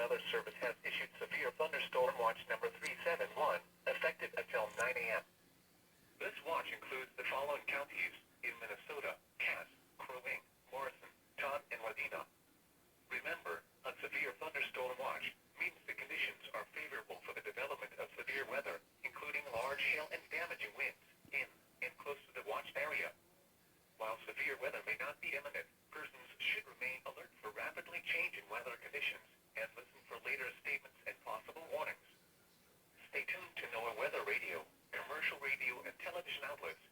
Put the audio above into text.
Weather Service has issued severe thunderstorm watch number 371, effective until 9 a.m. This watch includes the following counties in Minnesota: Cass, Crow Wing, Morrison, Todd, and Wadena. Remember, a severe thunderstorm watch means the conditions are favorable for the development of severe weather, including large hail and damaging winds in and close to the watched area. While severe weather may not be imminent, persons should remain alert for rapidly changing weather conditions and listen for later statements and possible warnings. Stay tuned to NOAA Weather Radio, commercial radio, and television outlets